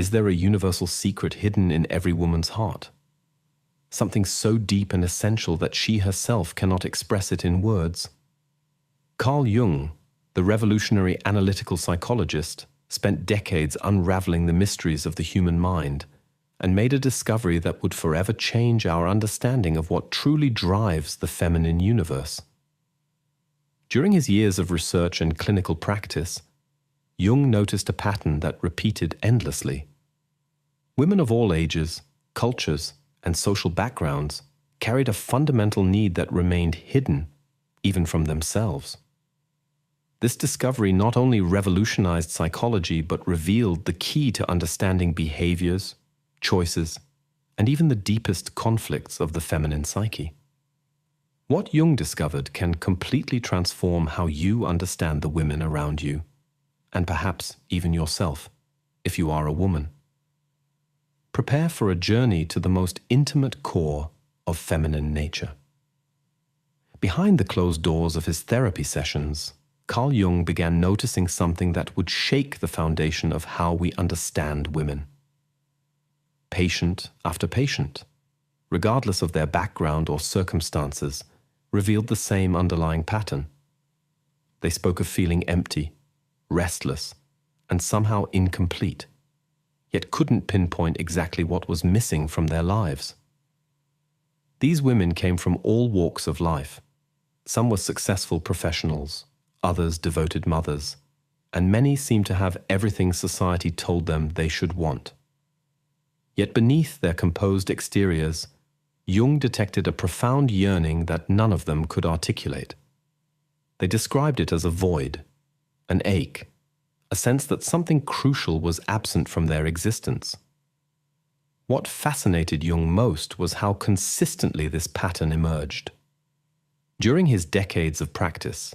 Is there a universal secret hidden in every woman's heart? Something so deep and essential that she herself cannot express it in words? Carl Jung, the revolutionary analytical psychologist, spent decades unraveling the mysteries of the human mind and made a discovery that would forever change our understanding of what truly drives the feminine universe. During his years of research and clinical practice, Jung noticed a pattern that repeated endlessly. Women of all ages, cultures, and social backgrounds carried a fundamental need that remained hidden, even from themselves. This discovery not only revolutionized psychology but revealed the key to understanding behaviors, choices, and even the deepest conflicts of the feminine psyche. What Jung discovered can completely transform how you understand the women around you, and perhaps even yourself, if you are a woman. Prepare for a journey to the most intimate core of feminine nature. Behind the closed doors of his therapy sessions, Carl Jung began noticing something that would shake the foundation of how we understand women. Patient after patient, regardless of their background or circumstances, revealed the same underlying pattern. They spoke of feeling empty, restless, and somehow incomplete, yet couldn't pinpoint exactly what was missing from their lives. These women came from all walks of life. Some were successful professionals, others devoted mothers, and many seemed to have everything society told them they should want. Yet beneath their composed exteriors, Jung detected a profound yearning that none of them could articulate. They described it as a void, an ache, a sense that something crucial was absent from their existence. What fascinated Jung most was how consistently this pattern emerged. During his decades of practice,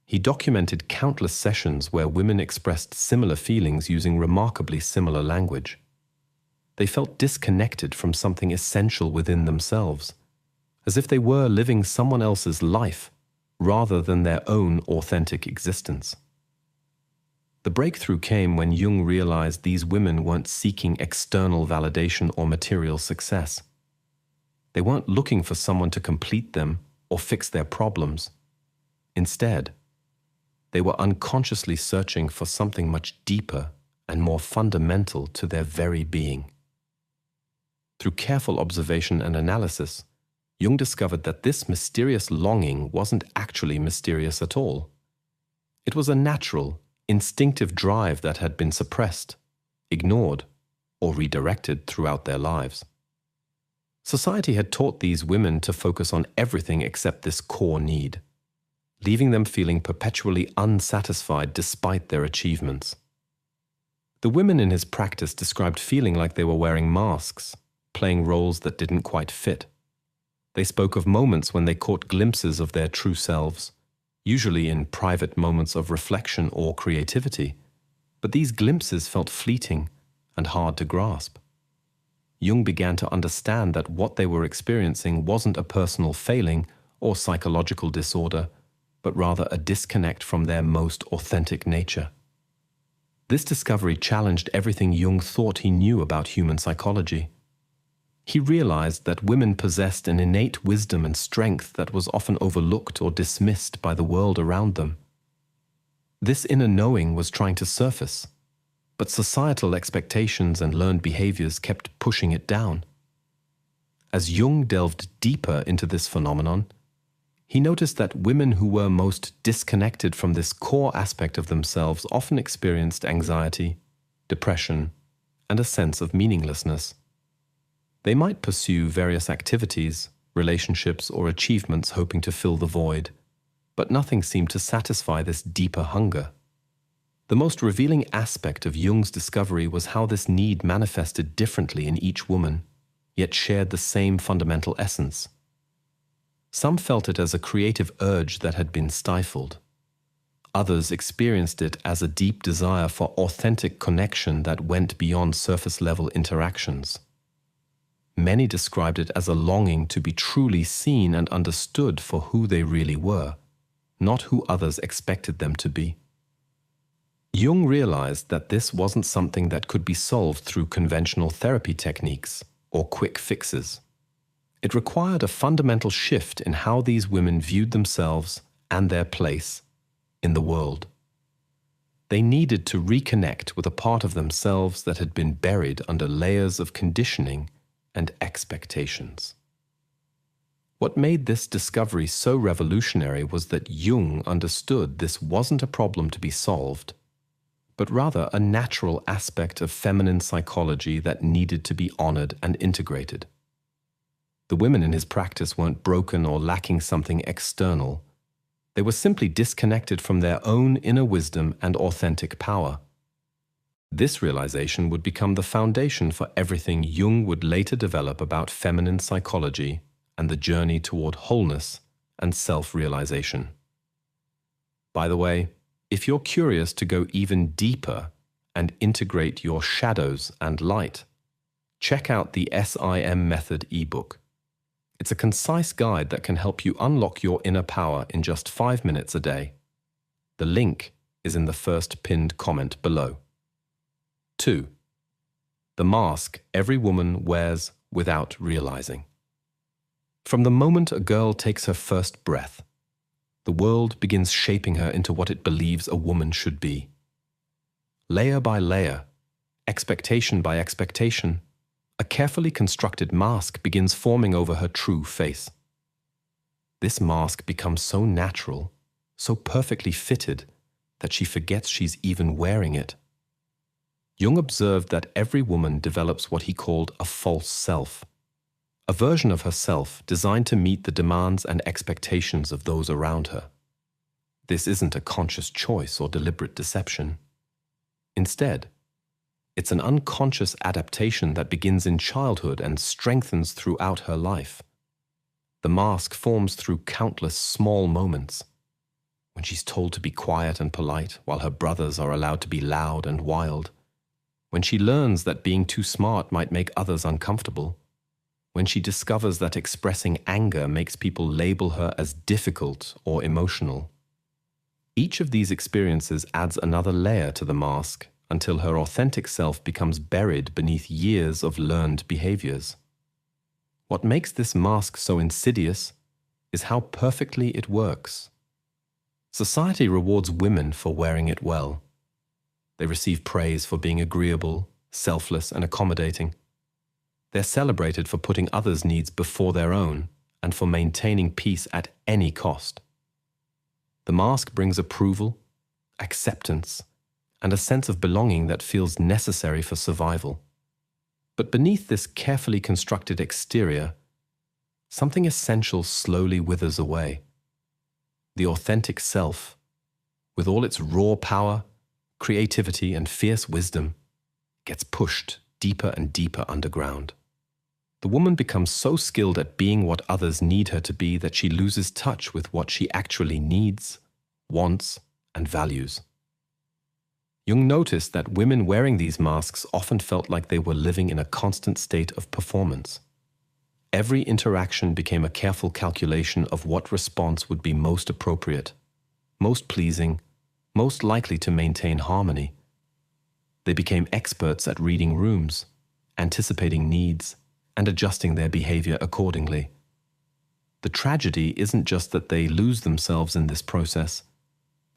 he documented countless sessions where women expressed similar feelings using remarkably similar language. They felt disconnected from something essential within themselves, as if they were living someone else's life rather than their own authentic existence. The breakthrough came when Jung realized these women weren't seeking external validation or material success. They weren't looking for someone to complete them or fix their problems. Instead, they were unconsciously searching for something much deeper and more fundamental to their very being. Through careful observation and analysis, Jung discovered that this mysterious longing wasn't actually mysterious at all. It was a natural, instinctive drive that had been suppressed, ignored, or redirected throughout their lives. Society had taught these women to focus on everything except this core need, leaving them feeling perpetually unsatisfied despite their achievements. The women in his practice described feeling like they were wearing masks, playing roles that didn't quite fit. They spoke of moments when they caught glimpses of their true selves, usually in private moments of reflection or creativity, but these glimpses felt fleeting and hard to grasp. Jung began to understand that what they were experiencing wasn't a personal failing or psychological disorder, but rather a disconnect from their most authentic nature. This discovery challenged everything Jung thought he knew about human psychology. He realized that women possessed an innate wisdom and strength that was often overlooked or dismissed by the world around them. This inner knowing was trying to surface, but societal expectations and learned behaviors kept pushing it down. As Jung delved deeper into this phenomenon, he noticed that women who were most disconnected from this core aspect of themselves often experienced anxiety, depression, and a sense of meaninglessness. They might pursue various activities, relationships, or achievements hoping to fill the void, but nothing seemed to satisfy this deeper hunger. The most revealing aspect of Jung's discovery was how this need manifested differently in each woman, yet shared the same fundamental essence. Some felt it as a creative urge that had been stifled. Others experienced it as a deep desire for authentic connection that went beyond surface-level interactions. Many described it as a longing to be truly seen and understood for who they really were, not who others expected them to be. Jung realized that this wasn't something that could be solved through conventional therapy techniques or quick fixes. It required a fundamental shift in how these women viewed themselves and their place in the world. They needed to reconnect with a part of themselves that had been buried under layers of conditioning and expectations. What made this discovery so revolutionary was that Jung understood this wasn't a problem to be solved, but rather a natural aspect of feminine psychology that needed to be honored and integrated. The women in his practice weren't broken or lacking something external. They were simply disconnected from their own inner wisdom and authentic power. This realization would become the foundation for everything Jung would later develop about feminine psychology and the journey toward wholeness and self-realization. By the way, if you're curious to go even deeper and integrate your shadows and light, check out the SIM Method ebook. It's a concise guide that can help you unlock your inner power in just 5 minutes a day. The link is in the first pinned comment below. 2. The mask every woman wears without realizing. From the moment a girl takes her first breath, the world begins shaping her into what it believes a woman should be. Layer by layer, expectation by expectation, a carefully constructed mask begins forming over her true face. This mask becomes so natural, so perfectly fitted, that she forgets she's even wearing it. Jung observed that every woman develops what he called a false self, a version of herself designed to meet the demands and expectations of those around her. This isn't a conscious choice or deliberate deception. Instead, it's an unconscious adaptation that begins in childhood and strengthens throughout her life. The mask forms through countless small moments. When she's told to be quiet and polite while her brothers are allowed to be loud and wild. When she learns that being too smart might make others uncomfortable. When she discovers that expressing anger makes people label her as difficult or emotional. Each of these experiences adds another layer to the mask until her authentic self becomes buried beneath years of learned behaviors. What makes this mask so insidious is how perfectly it works. Society rewards women for wearing it well. They receive praise for being agreeable, selfless, and accommodating. They're celebrated for putting others' needs before their own and for maintaining peace at any cost. The mask brings approval, acceptance, and a sense of belonging that feels necessary for survival. But beneath this carefully constructed exterior, something essential slowly withers away. The authentic self, with all its raw power, creativity, and fierce wisdom, gets pushed deeper and deeper underground. The woman becomes so skilled at being what others need her to be that she loses touch with what she actually needs, wants, and values. Jung noticed that women wearing these masks often felt like they were living in a constant state of performance. Every interaction became a careful calculation of what response would be most appropriate, most pleasing, most likely to maintain harmony. They became experts at reading rooms, anticipating needs, and adjusting their behavior accordingly. The tragedy isn't just that they lose themselves in this process,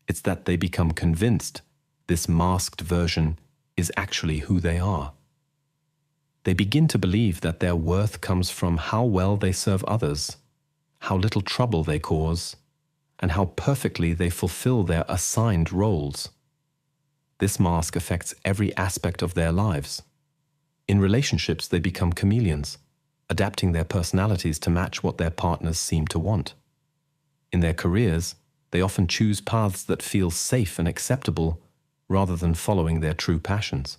it's that they become convinced this masked version is actually who they are. They begin to believe that their worth comes from how well they serve others, how little trouble they cause, and how perfectly they fulfill their assigned roles. This mask affects every aspect of their lives. In relationships, they become chameleons, adapting their personalities to match what their partners seem to want. In their careers, they often choose paths that feel safe and acceptable rather than following their true passions.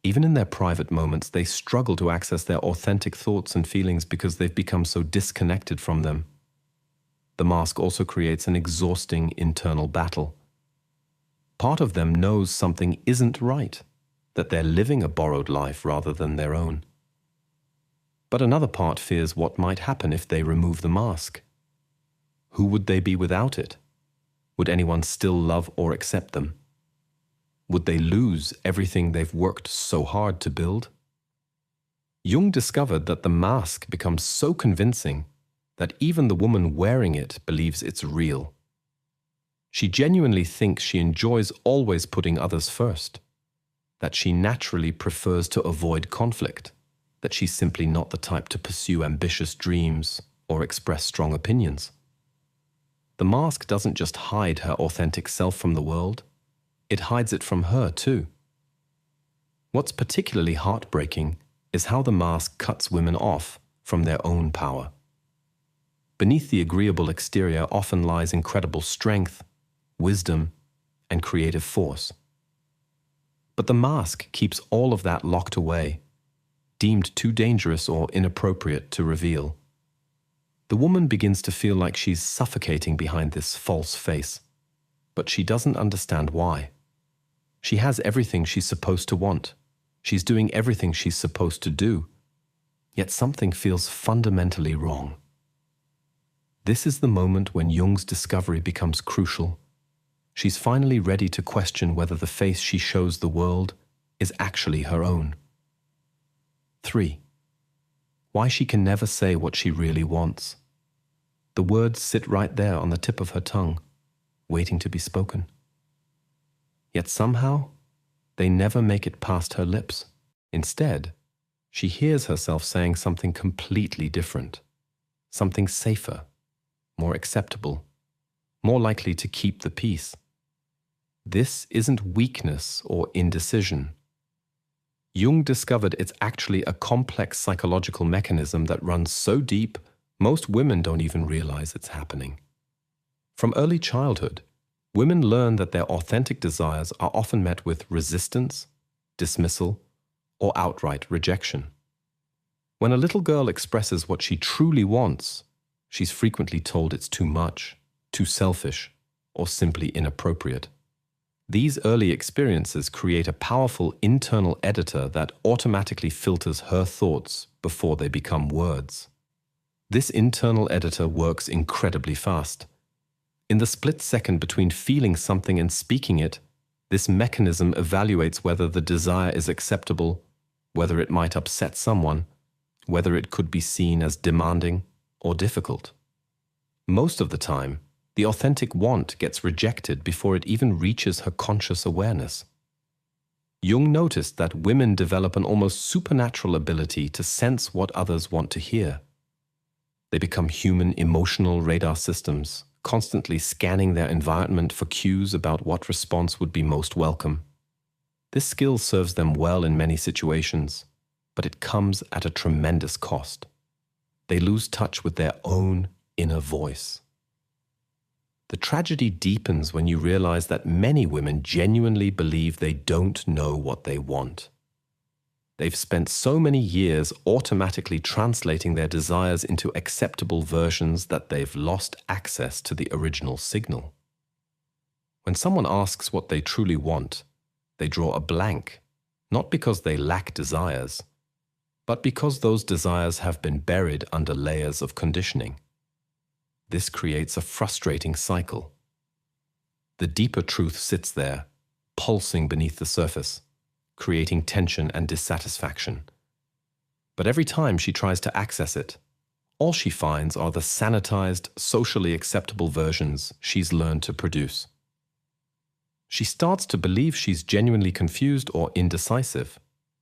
Even in their private moments, they struggle to access their authentic thoughts and feelings because they've become so disconnected from them. The mask also creates an exhausting internal battle. Part of them knows something isn't right, that they're living a borrowed life rather than their own. But another part fears what might happen if they remove the mask. Who would they be without it? Would anyone still love or accept them? Would they lose everything they've worked so hard to build? Jung discovered that the mask becomes so convincing that even the woman wearing it believes it's real. She genuinely thinks she enjoys always putting others first, that she naturally prefers to avoid conflict, that she's simply not the type to pursue ambitious dreams or express strong opinions. The mask doesn't just hide her authentic self from the world, it hides it from her too. What's particularly heartbreaking is how the mask cuts women off from their own power. Beneath the agreeable exterior often lies incredible strength, wisdom, and creative force. But the mask keeps all of that locked away, deemed too dangerous or inappropriate to reveal. The woman begins to feel like she's suffocating behind this false face, but she doesn't understand why. She has everything she's supposed to want. She's doing everything she's supposed to do, yet something feels fundamentally wrong. This is the moment when Jung's discovery becomes crucial. She's finally ready to question whether the face she shows the world is actually her own. 3. Why she can never say what she really wants. The words sit right there on the tip of her tongue, waiting to be spoken. Yet somehow, they never make it past her lips. Instead, she hears herself saying something completely different, something safer, more acceptable, more likely to keep the peace. This isn't weakness or indecision. Jung discovered it's actually a complex psychological mechanism that runs so deep, most women don't even realize it's happening. From early childhood, women learn that their authentic desires are often met with resistance, dismissal, or outright rejection. When a little girl expresses what she truly wants, she's frequently told it's too much, too selfish, or simply inappropriate. These early experiences create a powerful internal editor that automatically filters her thoughts before they become words. This internal editor works incredibly fast. In the split second between feeling something and speaking it, this mechanism evaluates whether the desire is acceptable, whether it might upset someone, whether it could be seen as demanding or difficult. Most of the time, the authentic want gets rejected before it even reaches her conscious awareness. Jung noticed that women develop an almost supernatural ability to sense what others want to hear. They become human emotional radar systems, constantly scanning their environment for cues about what response would be most welcome. This skill serves them well in many situations, but it comes at a tremendous cost. They lose touch with their own inner voice. The tragedy deepens when you realize that many women genuinely believe they don't know what they want. They've spent so many years automatically translating their desires into acceptable versions that they've lost access to the original signal. When someone asks what they truly want, they draw a blank, not because they lack desires, but because those desires have been buried under layers of conditioning. This creates a frustrating cycle. The deeper truth sits there, pulsing beneath the surface, creating tension and dissatisfaction. But every time she tries to access it, all she finds are the sanitized, socially acceptable versions she's learned to produce. She starts to believe she's genuinely confused or indecisive,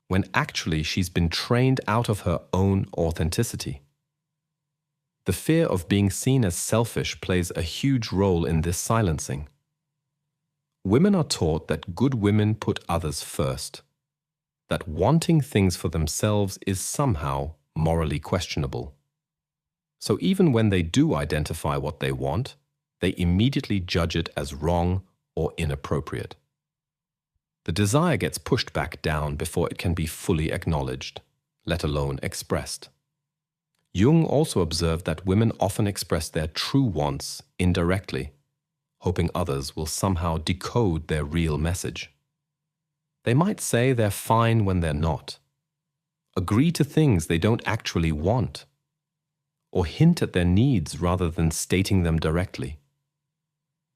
when actually she's been trained out of her own authenticity. The fear of being seen as selfish plays a huge role in this silencing. Women are taught that good women put others first, that wanting things for themselves is somehow morally questionable. So even when they do identify what they want, they immediately judge it as wrong or inappropriate. The desire gets pushed back down before it can be fully acknowledged, let alone expressed. Jung also observed that women often express their true wants indirectly, hoping others will somehow decode their real message. They might say they're fine when they're not, agree to things they don't actually want, or hint at their needs rather than stating them directly.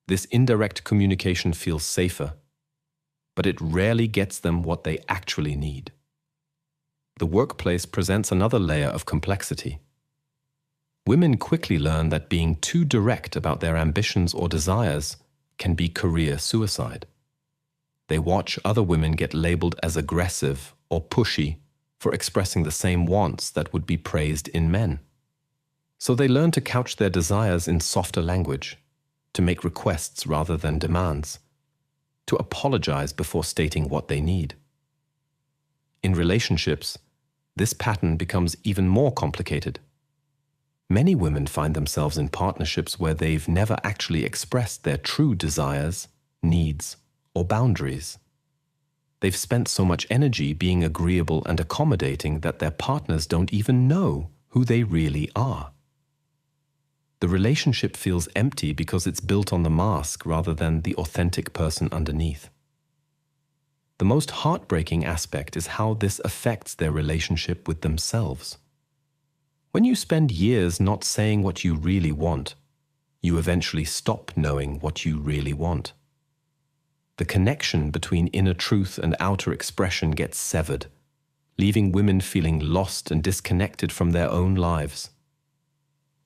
This indirect communication feels safer, but it rarely gets them what they actually need. The workplace presents another layer of complexity. Women quickly learn that being too direct about their ambitions or desires can be career suicide. They watch other women get labeled as aggressive or pushy for expressing the same wants that would be praised in men. So they learn to couch their desires in softer language, to make requests rather than demands, to apologize before stating what they need. In relationships, this pattern becomes even more complicated. Many women find themselves in partnerships where they've never actually expressed their true desires, needs, or boundaries. They've spent so much energy being agreeable and accommodating that their partners don't even know who they really are. The relationship feels empty because it's built on the mask rather than the authentic person underneath. The most heartbreaking aspect is how this affects their relationship with themselves. When you spend years not saying what you really want, you eventually stop knowing what you really want. The connection between inner truth and outer expression gets severed, leaving women feeling lost and disconnected from their own lives.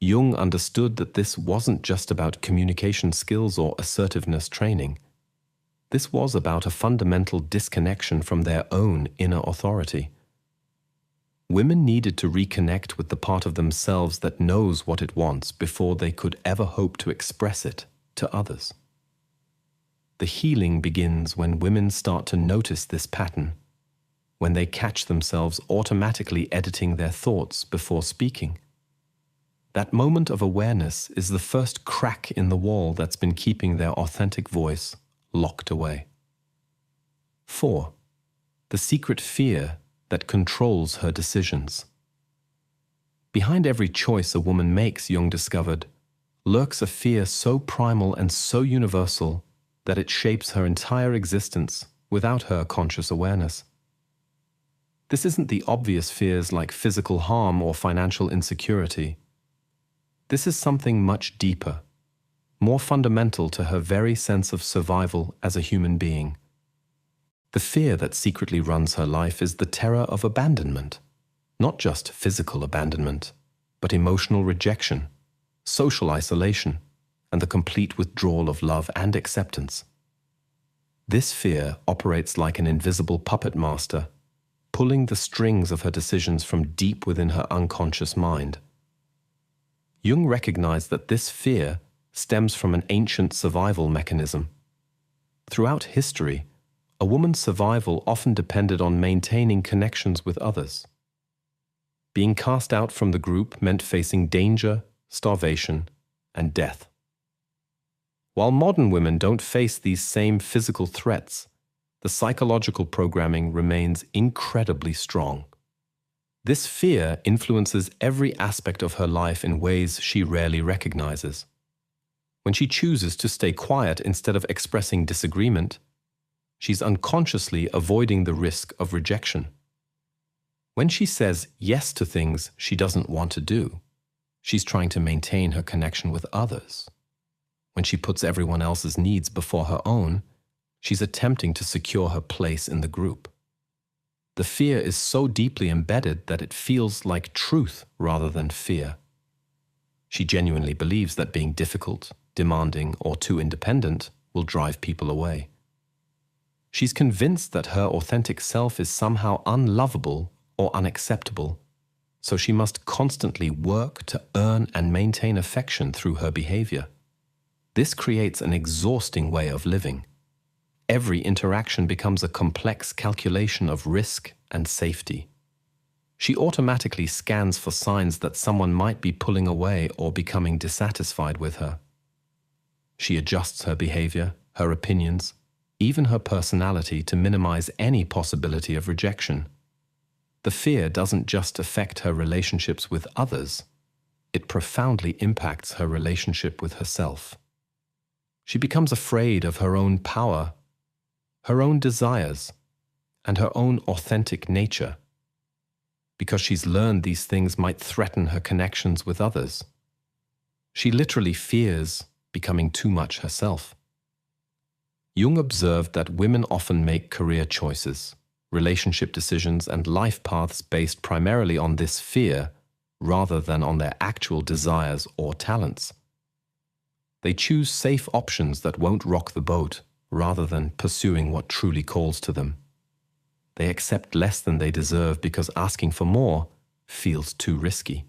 Jung understood that this wasn't just about communication skills or assertiveness training. This was about a fundamental disconnection from their own inner authority. Women needed to reconnect with the part of themselves that knows what it wants before they could ever hope to express it to others. The healing begins when women start to notice this pattern, when they catch themselves automatically editing their thoughts before speaking. That moment of awareness is the first crack in the wall that's been keeping their authentic voice locked away. 4. The secret fear that controls her decisions. Behind every choice a woman makes, Jung discovered, lurks a fear so primal and so universal that it shapes her entire existence without her conscious awareness. This isn't the obvious fears like physical harm or financial insecurity. This is something much deeper, more fundamental to her very sense of survival as a human being. The fear that secretly runs her life is the terror of abandonment, not just physical abandonment, but emotional rejection, social isolation, and the complete withdrawal of love and acceptance. This fear operates like an invisible puppet master, pulling the strings of her decisions from deep within her unconscious mind. Jung recognized that this fear stems from an ancient survival mechanism. Throughout history, a woman's survival often depended on maintaining connections with others. Being cast out from the group meant facing danger, starvation, and death. While modern women don't face these same physical threats, the psychological programming remains incredibly strong. This fear influences every aspect of her life in ways she rarely recognizes. When she chooses to stay quiet instead of expressing disagreement, she's unconsciously avoiding the risk of rejection. When she says yes to things she doesn't want to do, she's trying to maintain her connection with others. When she puts everyone else's needs before her own, she's attempting to secure her place in the group. The fear is so deeply embedded that it feels like truth rather than fear. She genuinely believes that being difficult, demanding, or too independent will drive people away. She's convinced that her authentic self is somehow unlovable or unacceptable, so she must constantly work to earn and maintain affection through her behavior. This creates an exhausting way of living. Every interaction becomes a complex calculation of risk and safety. She automatically scans for signs that someone might be pulling away or becoming dissatisfied with her. She adjusts her behavior, her opinions, even her personality to minimize any possibility of rejection. The fear doesn't just affect her relationships with others, it profoundly impacts her relationship with herself. She becomes afraid of her own power, her own desires, and her own authentic nature, because she's learned these things might threaten her connections with others. She literally fears becoming too much herself. Jung observed that women often make career choices, relationship decisions, and life paths based primarily on this fear rather than on their actual desires or talents. They choose safe options that won't rock the boat rather than pursuing what truly calls to them. They accept less than they deserve because asking for more feels too risky.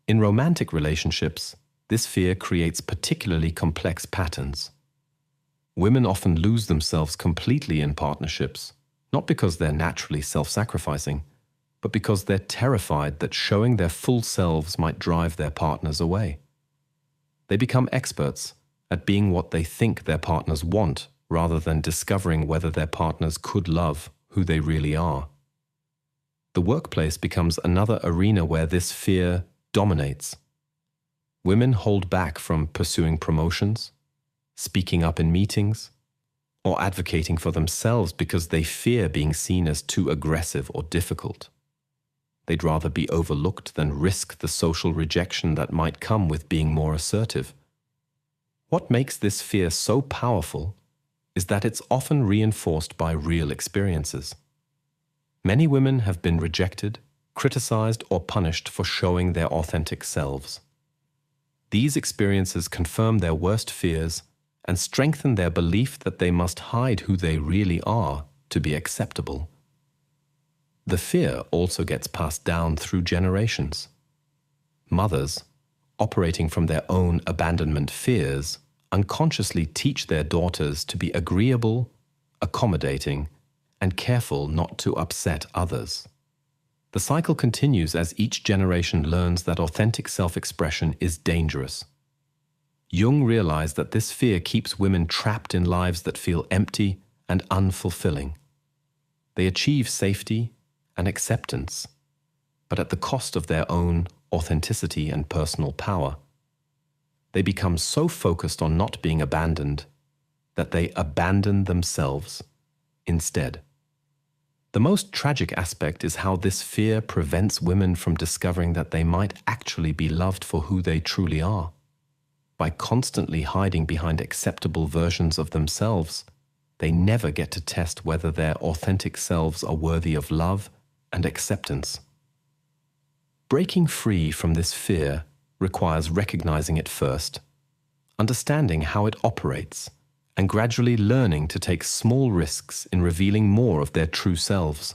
In romantic relationships, this fear creates particularly complex patterns. Women often lose themselves completely in partnerships, not because they're naturally self-sacrificing, but because they're terrified that showing their full selves might drive their partners away. They become experts at being what they think their partners want rather than discovering whether their partners could love who they really are. The workplace becomes another arena where this fear dominates. Women hold back from pursuing promotions, speaking up in meetings, or advocating for themselves because they fear being seen as too aggressive or difficult. They'd rather be overlooked than risk the social rejection that might come with being more assertive. What makes this fear so powerful is that it's often reinforced by real experiences. Many women have been rejected, criticized, or punished for showing their authentic selves. These experiences confirm their worst fears and strengthen their belief that they must hide who they really are to be acceptable. The fear also gets passed down through generations. Mothers, operating from their own abandonment fears, unconsciously teach their daughters to be agreeable, accommodating, and careful not to upset others. The cycle continues as each generation learns that authentic self-expression is dangerous. Jung realized that this fear keeps women trapped in lives that feel empty and unfulfilling. They achieve safety and acceptance, but at the cost of their own authenticity and personal power. They become so focused on not being abandoned that they abandon themselves instead. The most tragic aspect is how this fear prevents women from discovering that they might actually be loved for who they truly are. By constantly hiding behind acceptable versions of themselves, they never get to test whether their authentic selves are worthy of love and acceptance. Breaking free from this fear requires recognizing it first, understanding how it operates, and gradually learning to take small risks in revealing more of their true selves.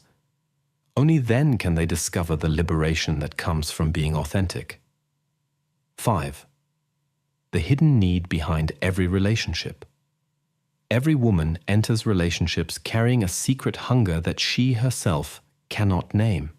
Only then can they discover the liberation that comes from being authentic. 5. The hidden need behind every relationship. Every woman enters relationships carrying a secret hunger that she herself cannot name.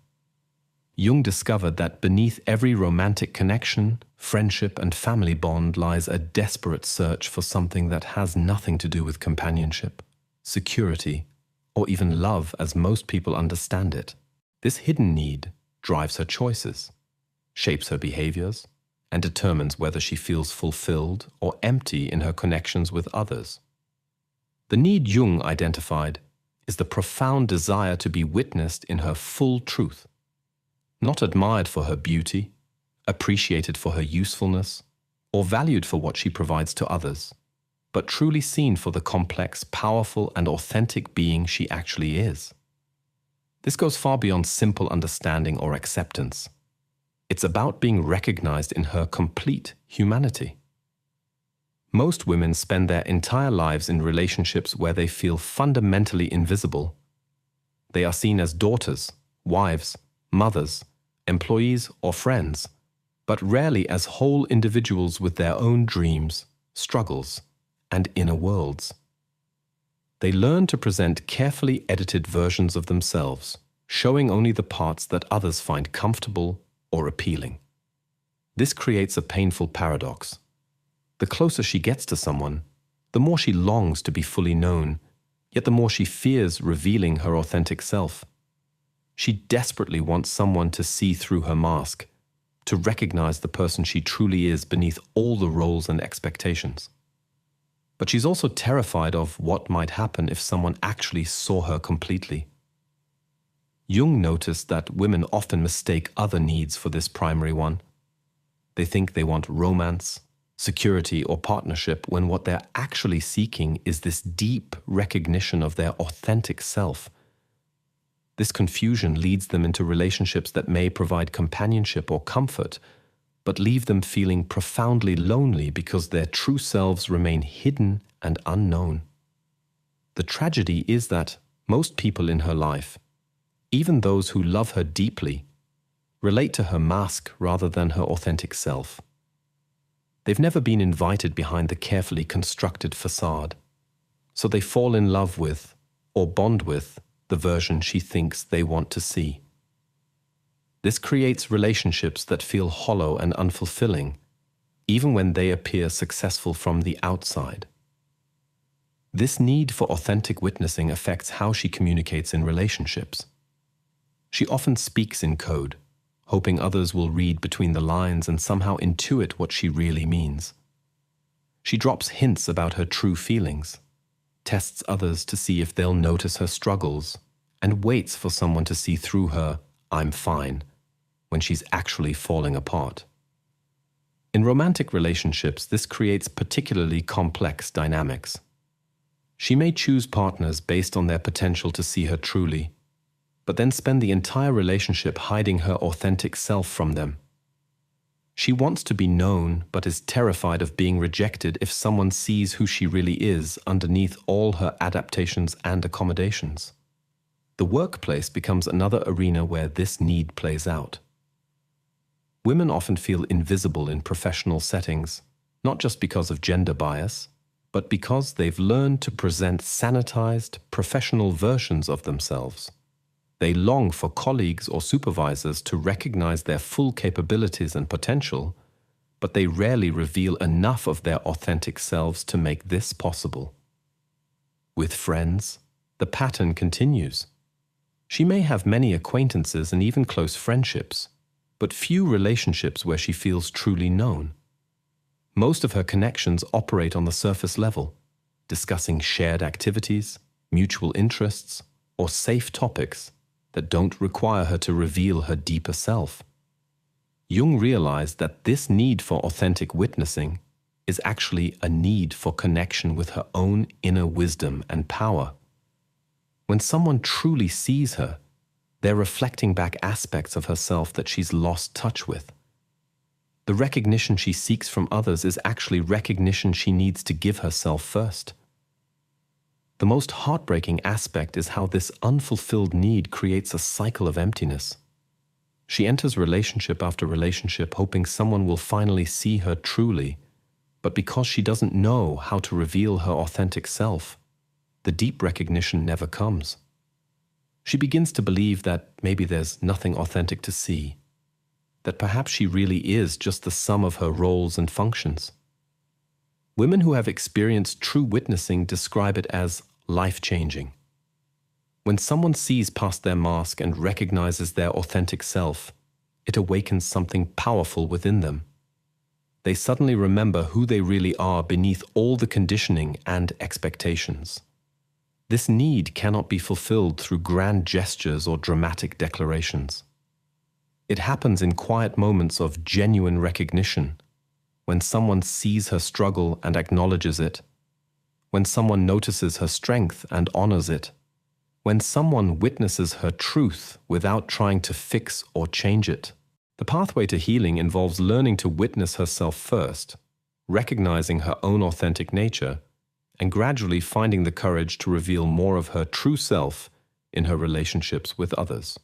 Jung discovered that beneath every romantic connection, friendship, and family bond lies a desperate search for something that has nothing to do with companionship, security, or even love as most people understand it. This hidden need drives her choices, shapes her behaviors, and determines whether she feels fulfilled or empty in her connections with others. The need Jung identified is the profound desire to be witnessed in her full truth, not admired for her beauty, appreciated for her usefulness, or valued for what she provides to others, but truly seen for the complex, powerful, and authentic being she actually is. This goes far beyond simple understanding or acceptance. It's about being recognized in her complete humanity. Most women spend their entire lives in relationships where they feel fundamentally invisible. They are seen as daughters, wives, mothers, employees, or friends, but rarely as whole individuals with their own dreams, struggles, and inner worlds. They learn to present carefully edited versions of themselves, showing only the parts that others find comfortable or appealing. This creates a painful paradox. The closer she gets to someone, the more she longs to be fully known, yet the more she fears revealing her authentic self. She desperately wants someone to see through her mask, to recognize the person she truly is beneath all the roles and expectations. But she's also terrified of what might happen if someone actually saw her completely. Jung noticed that women often mistake other needs for this primary one. They think they want romance, security, or partnership when what they're actually seeking is this deep recognition of their authentic self. This confusion leads them into relationships that may provide companionship or comfort, but leave them feeling profoundly lonely because their true selves remain hidden and unknown. The tragedy is that most people in her life, even those who love her deeply, relate to her mask rather than her authentic self. They've never been invited behind the carefully constructed facade, so they fall in love with, or bond with, the version she thinks they want to see. This creates relationships that feel hollow and unfulfilling, even when they appear successful from the outside. This need for authentic witnessing affects how she communicates in relationships. She often speaks in code, hoping others will read between the lines and somehow intuit what she really means. She drops hints about her true feelings, tests others to see if they'll notice her struggles, and waits for someone to see through her "I'm fine" when she's actually falling apart. In romantic relationships, this creates particularly complex dynamics. She may choose partners based on their potential to see her truly, but then spend the entire relationship hiding her authentic self from them. She wants to be known, but is terrified of being rejected if someone sees who she really is underneath all her adaptations and accommodations. The workplace becomes another arena where this need plays out. Women often feel invisible in professional settings, not just because of gender bias, but because they've learned to present sanitized, professional versions of themselves. They long for colleagues or supervisors to recognize their full capabilities and potential, but they rarely reveal enough of their authentic selves to make this possible. With friends, the pattern continues. She may have many acquaintances and even close friendships, but few relationships where she feels truly known. Most of her connections operate on the surface level, discussing shared activities, mutual interests, or safe topics that don't require her to reveal her deeper self. Jung realized that this need for authentic witnessing is actually a need for connection with her own inner wisdom and power. When someone truly sees her, they're reflecting back aspects of herself that she's lost touch with. The recognition she seeks from others is actually recognition she needs to give herself first. The most heartbreaking aspect is how this unfulfilled need creates a cycle of emptiness. She enters relationship after relationship hoping someone will finally see her truly, but because she doesn't know how to reveal her authentic self, the deep recognition never comes. She begins to believe that maybe there's nothing authentic to see, that perhaps she really is just the sum of her roles and functions. Women who have experienced true witnessing describe it as life-changing. When someone sees past their mask and recognizes their authentic self, it awakens something powerful within them. They suddenly remember who they really are beneath all the conditioning and expectations. This need cannot be fulfilled through grand gestures or dramatic declarations. It happens in quiet moments of genuine recognition, when someone sees her struggle and acknowledges it, when someone notices her strength and honors it, when someone witnesses her truth without trying to fix or change it. The pathway to healing involves learning to witness herself first, recognizing her own authentic nature, and gradually finding the courage to reveal more of her true self in her relationships with others.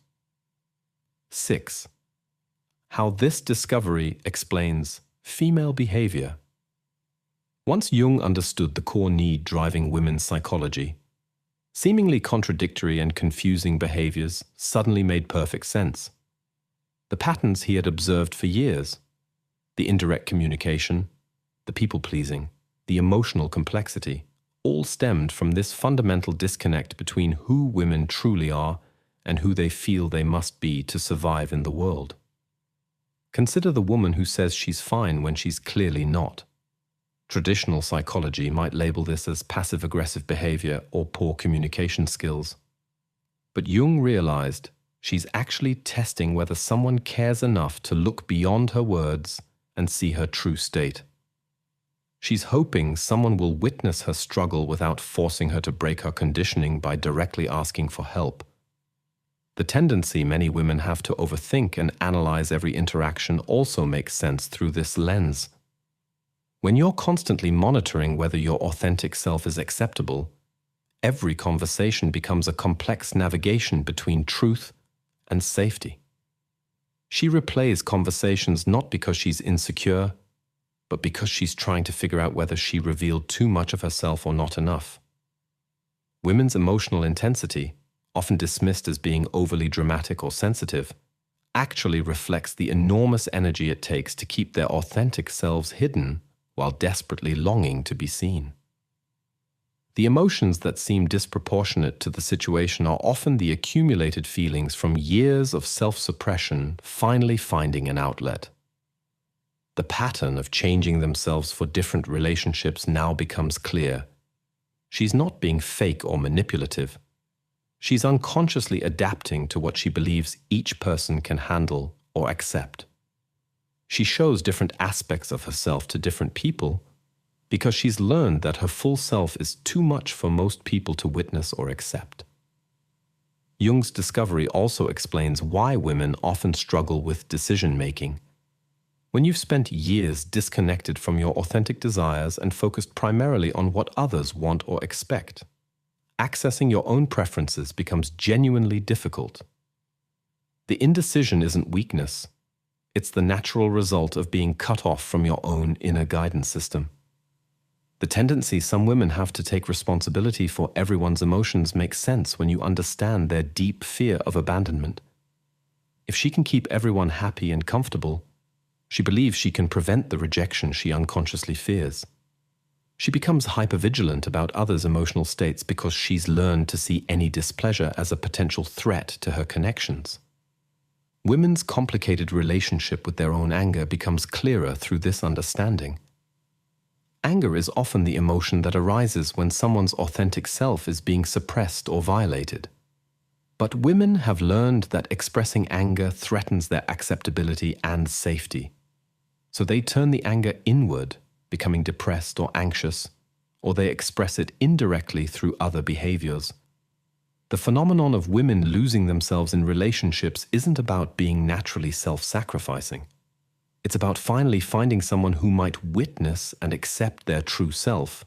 6. How this discovery explains female behavior. Once Jung understood the core need driving women's psychology, seemingly contradictory and confusing behaviors suddenly made perfect sense. The patterns he had observed for years, the indirect communication, the people-pleasing, the emotional complexity, all stemmed from this fundamental disconnect between who women truly are and who they feel they must be to survive in the world. Consider the woman who says she's fine when she's clearly not. Traditional psychology might label this as passive-aggressive behavior or poor communication skills. But Jung realized she's actually testing whether someone cares enough to look beyond her words and see her true state. She's hoping someone will witness her struggle without forcing her to break her conditioning by directly asking for help. The tendency many women have to overthink and analyze every interaction also makes sense through this lens. When you're constantly monitoring whether your authentic self is acceptable, every conversation becomes a complex navigation between truth and safety. She replays conversations not because she's insecure, but because she's trying to figure out whether she revealed too much of herself or not enough. Women's emotional intensity, often dismissed as being overly dramatic or sensitive, actually reflects the enormous energy it takes to keep their authentic selves hidden while desperately longing to be seen. The emotions that seem disproportionate to the situation are often the accumulated feelings from years of self-suppression finally finding an outlet. The pattern of changing themselves for different relationships now becomes clear. She's not being fake or manipulative. She's unconsciously adapting to what she believes each person can handle or accept. She shows different aspects of herself to different people because she's learned that her full self is too much for most people to witness or accept. Jung's discovery also explains why women often struggle with decision-making. When you've spent years disconnected from your authentic desires and focused primarily on what others want or expect, accessing your own preferences becomes genuinely difficult. The indecision isn't weakness. It's the natural result of being cut off from your own inner guidance system. The tendency some women have to take responsibility for everyone's emotions makes sense when you understand their deep fear of abandonment. If she can keep everyone happy and comfortable, she believes she can prevent the rejection she unconsciously fears. She becomes hypervigilant about others' emotional states because she's learned to see any displeasure as a potential threat to her connections. Women's complicated relationship with their own anger becomes clearer through this understanding. Anger is often the emotion that arises when someone's authentic self is being suppressed or violated. But women have learned that expressing anger threatens their acceptability and safety. So they turn the anger inward, becoming depressed or anxious, or they express it indirectly through other behaviors. The phenomenon of women losing themselves in relationships isn't about being naturally self-sacrificing. It's about finally finding someone who might witness and accept their true self,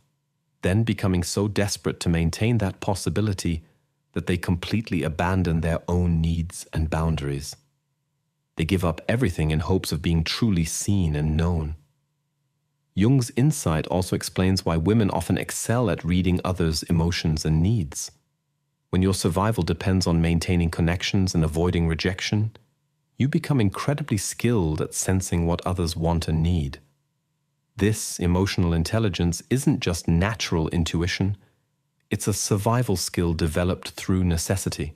then becoming so desperate to maintain that possibility that they completely abandon their own needs and boundaries. They give up everything in hopes of being truly seen and known. Jung's insight also explains why women often excel at reading others' emotions and needs. When your survival depends on maintaining connections and avoiding rejection, you become incredibly skilled at sensing what others want and need. This emotional intelligence isn't just natural intuition, it's a survival skill developed through necessity.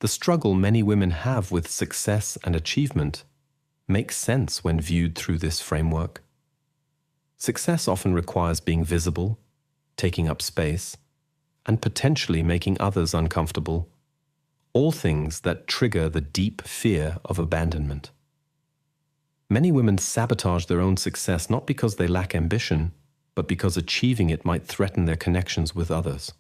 The struggle many women have with success and achievement makes sense when viewed through this framework. Success often requires being visible, taking up space, and potentially making others uncomfortable, all things that trigger the deep fear of abandonment. Many women sabotage their own success not because they lack ambition, but because achieving it might threaten their connections with others.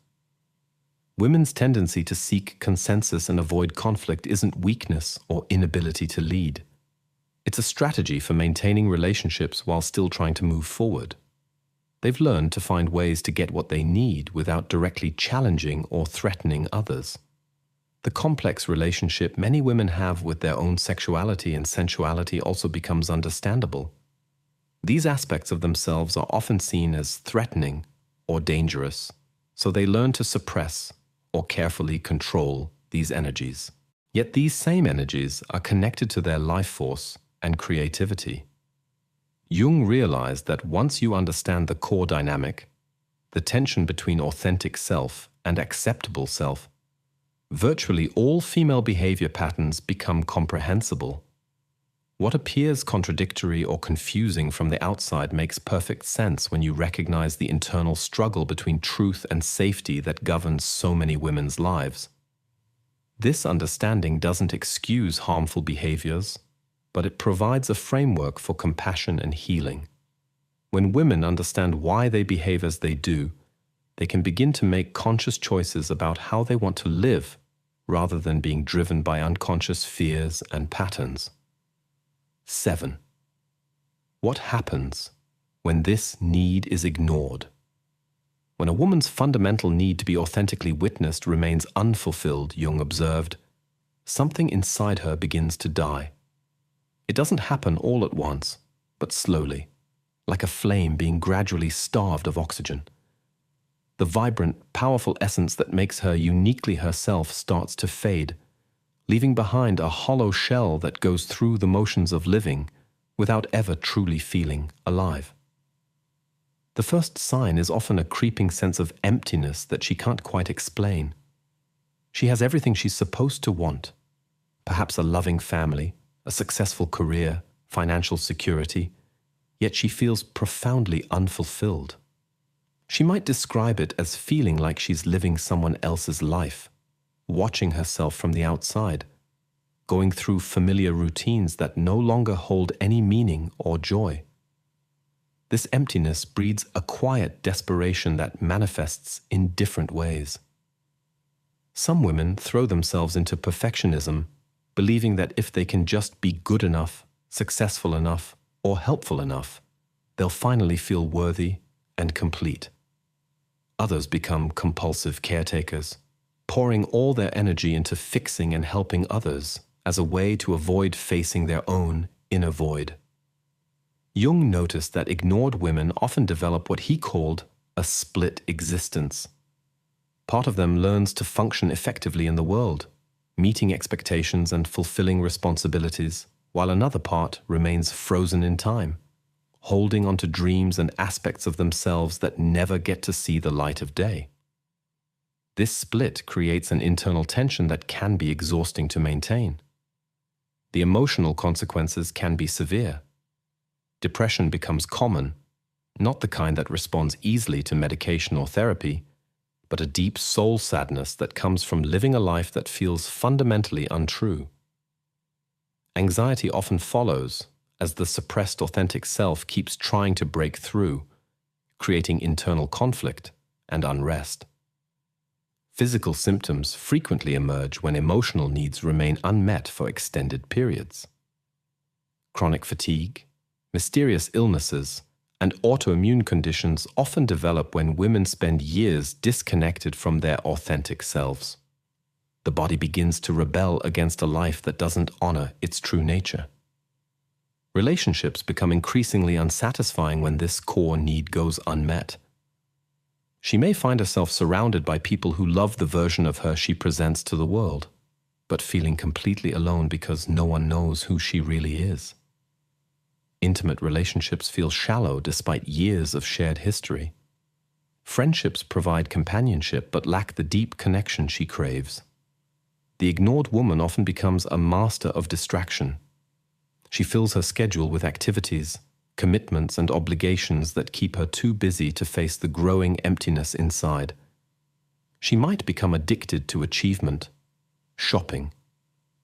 Women's tendency to seek consensus and avoid conflict isn't weakness or inability to lead. It's a strategy for maintaining relationships while still trying to move forward. They've learned to find ways to get what they need without directly challenging or threatening others. The complex relationship many women have with their own sexuality and sensuality also becomes understandable. These aspects of themselves are often seen as threatening or dangerous, so they learn to suppress or carefully control these energies. Yet these same energies are connected to their life force and creativity. Jung realized that once you understand the core dynamic, the tension between authentic self and acceptable self, virtually all female behavior patterns become comprehensible. What appears contradictory or confusing from the outside makes perfect sense when you recognize the internal struggle between truth and safety that governs so many women's lives. This understanding doesn't excuse harmful behaviors, but it provides a framework for compassion and healing. When women understand why they behave as they do, they can begin to make conscious choices about how they want to live, rather than being driven by unconscious fears and patterns. 7. What happens when this need is ignored? When a woman's fundamental need to be authentically witnessed remains unfulfilled, Jung observed, something inside her begins to die. It doesn't happen all at once, but slowly, like a flame being gradually starved of oxygen. The vibrant, powerful essence that makes her uniquely herself starts to fade, leaving behind a hollow shell that goes through the motions of living without ever truly feeling alive. The first sign is often a creeping sense of emptiness that she can't quite explain. She has everything she's supposed to want, perhaps a loving family, a successful career, financial security, yet she feels profoundly unfulfilled. She might describe it as feeling like she's living someone else's life, watching herself from the outside, going through familiar routines that no longer hold any meaning or joy. This emptiness breeds a quiet desperation that manifests in different ways. Some women throw themselves into perfectionism, believing that if they can just be good enough, successful enough, or helpful enough, they'll finally feel worthy and complete. Others become compulsive caretakers, pouring all their energy into fixing and helping others as a way to avoid facing their own inner void. Jung noticed that ignored women often develop what he called a split existence. Part of them learns to function effectively in the world, meeting expectations and fulfilling responsibilities, while another part remains frozen in time, holding onto dreams and aspects of themselves that never get to see the light of day. This split creates an internal tension that can be exhausting to maintain. The emotional consequences can be severe. Depression becomes common, not the kind that responds easily to medication or therapy, but a deep soul sadness that comes from living a life that feels fundamentally untrue. Anxiety often follows, as the suppressed authentic self keeps trying to break through, creating internal conflict and unrest. Physical symptoms frequently emerge when emotional needs remain unmet for extended periods. Chronic fatigue, mysterious illnesses, and autoimmune conditions often develop when women spend years disconnected from their authentic selves. The body begins to rebel against a life that doesn't honor its true nature. Relationships become increasingly unsatisfying when this core need goes unmet. She may find herself surrounded by people who love the version of her she presents to the world, but feeling completely alone because no one knows who she really is. Intimate relationships feel shallow despite years of shared history. Friendships provide companionship but lack the deep connection she craves. The ignored woman often becomes a master of distraction. She fills her schedule with activities, commitments, and obligations that keep her too busy to face the growing emptiness inside. She might become addicted to achievement, shopping,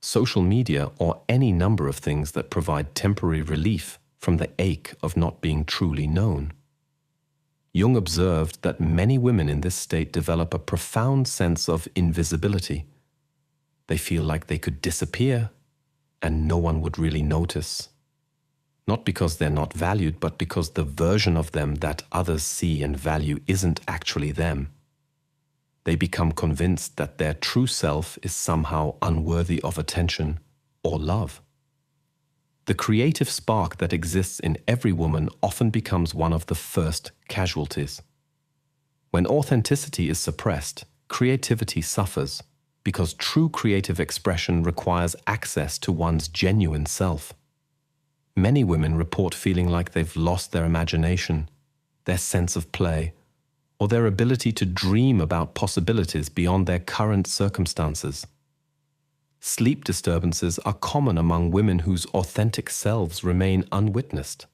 social media, or any number of things that provide temporary relief from the ache of not being truly known. Jung observed that many women in this state develop a profound sense of invisibility. They feel like they could disappear and no one would really notice. Not because they're not valued, but because the version of them that others see and value isn't actually them. They become convinced that their true self is somehow unworthy of attention or love. The creative spark that exists in every woman often becomes one of the first casualties. When authenticity is suppressed, creativity suffers, because true creative expression requires access to one's genuine self. Many women report feeling like they've lost their imagination, their sense of play, or their ability to dream about possibilities beyond their current circumstances. Sleep disturbances are common among women whose authentic selves remain unwitnessed.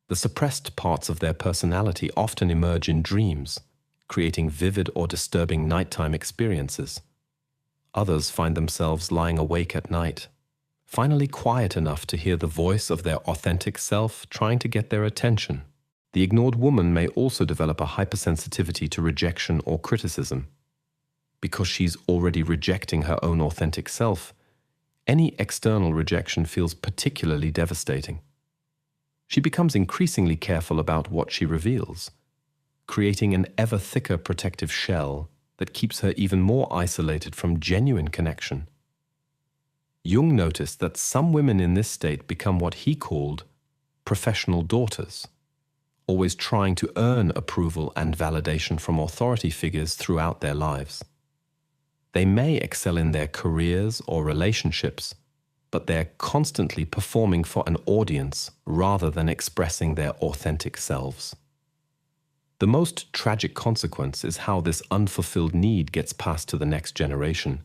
The suppressed parts of their personality often emerge in dreams, creating vivid or disturbing nighttime experiences. Others find themselves lying awake at night, finally quiet enough to hear the voice of their authentic self trying to get their attention. The ignored woman may also develop a hypersensitivity to rejection or criticism. Because she's already rejecting her own authentic self, any external rejection feels particularly devastating. She becomes increasingly careful about what she reveals, creating an ever thicker protective shell that keeps her even more isolated from genuine connection. Jung noticed that some women in this state become what he called professional daughters, always trying to earn approval and validation from authority figures throughout their lives. They may excel in their careers or relationships, but they're constantly performing for an audience rather than expressing their authentic selves. The most tragic consequence is how this unfulfilled need gets passed to the next generation.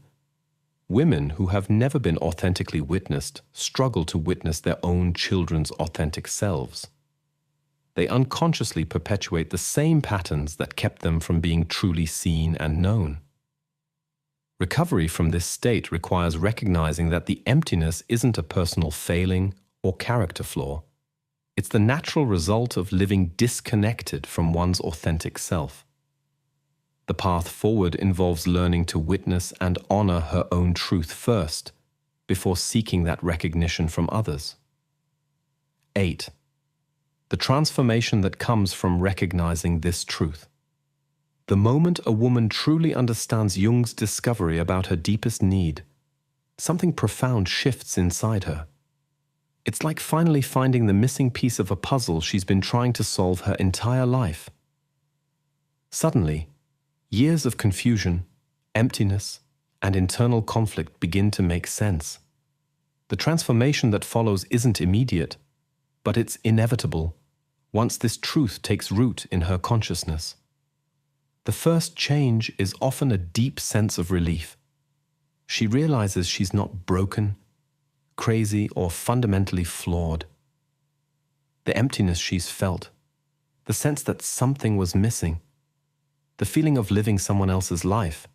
Women who have never been authentically witnessed struggle to witness their own children's authentic selves. They unconsciously perpetuate the same patterns that kept them from being truly seen and known. Recovery from this state requires recognizing that the emptiness isn't a personal failing or character flaw. It's the natural result of living disconnected from one's authentic self. The path forward involves learning to witness and honor her own truth first, before seeking that recognition from others. 8. The transformation that comes from recognizing this truth. The moment a woman truly understands Jung's discovery about her deepest need, something profound shifts inside her. It's like finally finding the missing piece of a puzzle she's been trying to solve her entire life. Suddenly, years of confusion, emptiness, and internal conflict begin to make sense. The transformation that follows isn't immediate, but it's inevitable once this truth takes root in her consciousness. The first change is often a deep sense of relief. She realizes she's not broken, crazy, or fundamentally flawed. The emptiness she's felt, the sense that something was missing, the feeling of living someone else's life,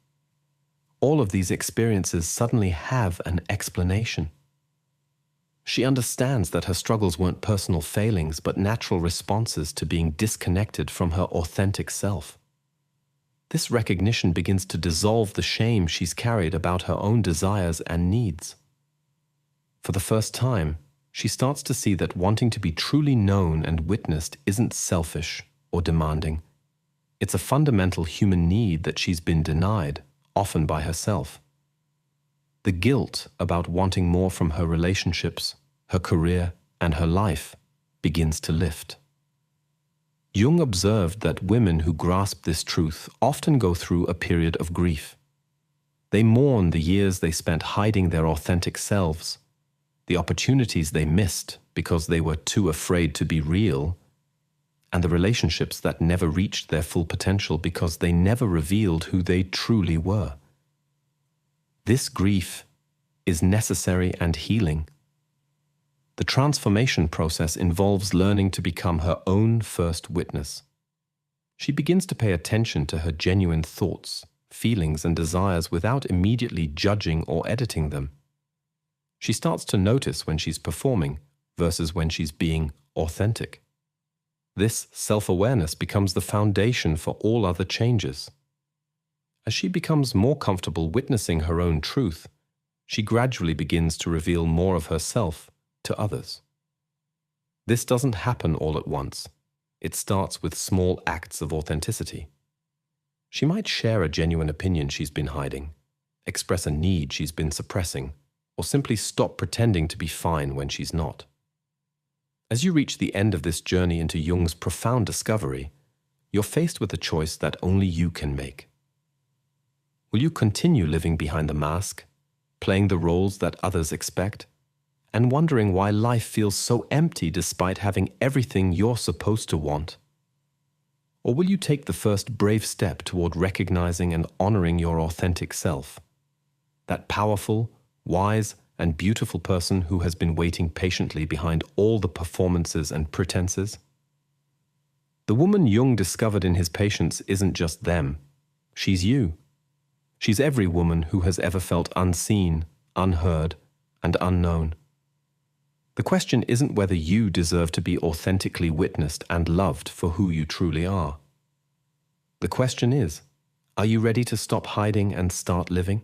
all of these experiences suddenly have an explanation. She understands that her struggles weren't personal failings but natural responses to being disconnected from her authentic self. This recognition begins to dissolve the shame she's carried about her own desires and needs. For the first time, she starts to see that wanting to be truly known and witnessed isn't selfish or demanding. It's a fundamental human need that she's been denied, often by herself. The guilt about wanting more from her relationships, her career, and her life begins to lift. Jung observed that women who grasp this truth often go through a period of grief. They mourn the years they spent hiding their authentic selves, the opportunities they missed because they were too afraid to be real, and the relationships that never reached their full potential because they never revealed who they truly were. This grief is necessary and healing. The transformation process involves learning to become her own first witness. She begins to pay attention to her genuine thoughts, feelings, and desires without immediately judging or editing them. She starts to notice when she's performing versus when she's being authentic. This self-awareness becomes the foundation for all other changes. As she becomes more comfortable witnessing her own truth, she gradually begins to reveal more of herself to others. This doesn't happen all at once. It starts with small acts of authenticity. She might share a genuine opinion she's been hiding, express a need she's been suppressing, or simply stop pretending to be fine when she's not. As you reach the end of this journey into Jung's profound discovery, you're faced with a choice that only you can make. Will you continue living behind the mask, playing the roles that others expect, and wondering why life feels so empty despite having everything you're supposed to want? Or will you take the first brave step toward recognizing and honoring your authentic self, that powerful, wise, and beautiful person who has been waiting patiently behind all the performances and pretenses? The woman Jung discovered in his patients isn't just them. She's you. She's every woman who has ever felt unseen, unheard, and unknown. The question isn't whether you deserve to be authentically witnessed and loved for who you truly are. The question is, are you ready to stop hiding and start living?